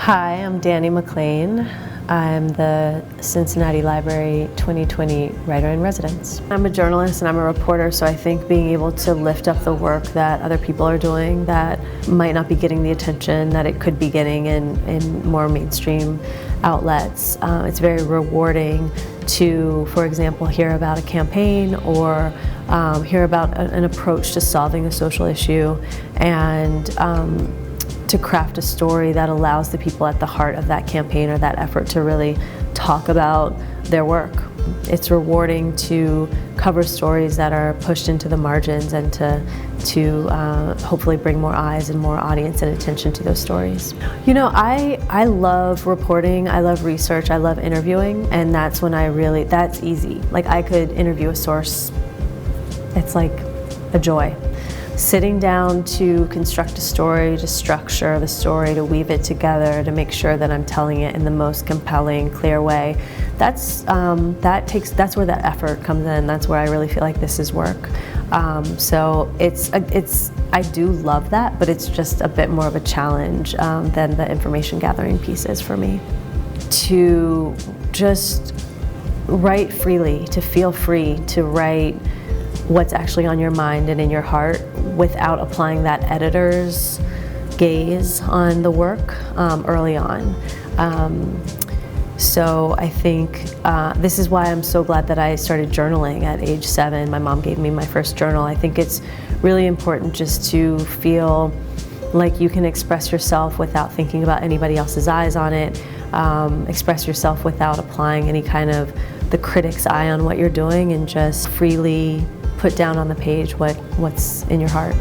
Hi, I'm Dani McClain. I'm the Cincinnati Library 2020 Writer-in-Residence. I'm a journalist and I'm a reporter, so I think being able to lift up the work that other people are doing that might not be getting the attention that it could be getting in more mainstream outlets, it's very rewarding to, for example, hear about a campaign or hear about an approach to solving a social issue and to craft a story that allows the people at the heart of that campaign or that effort to really talk about their work. It's rewarding to cover stories that are pushed into the margins and to hopefully bring more eyes and more audience and attention to those stories. You know, I love reporting, I love research, I love interviewing, and that's when that's easy. Like, I could interview a source, it's like a joy. Sitting down to construct a story, to structure the story, to weave it together, to make sure that I'm telling it in the most compelling, clear way, that's where that effort comes in. That's where I really feel like this is work. So I do love that, but it's just a bit more of a challenge than the information gathering piece is for me. To just write freely, to feel free, to write what's actually on your mind and in your heart without applying that editor's gaze on the work early on. So I think this is why I'm so glad that I started journaling at age 7. My mom gave me my first journal. I think it's really important just to feel like you can express yourself without thinking about anybody else's eyes on it, express yourself without applying any kind of the critic's eye on what you're doing, and just freely put down on the page what's in your heart.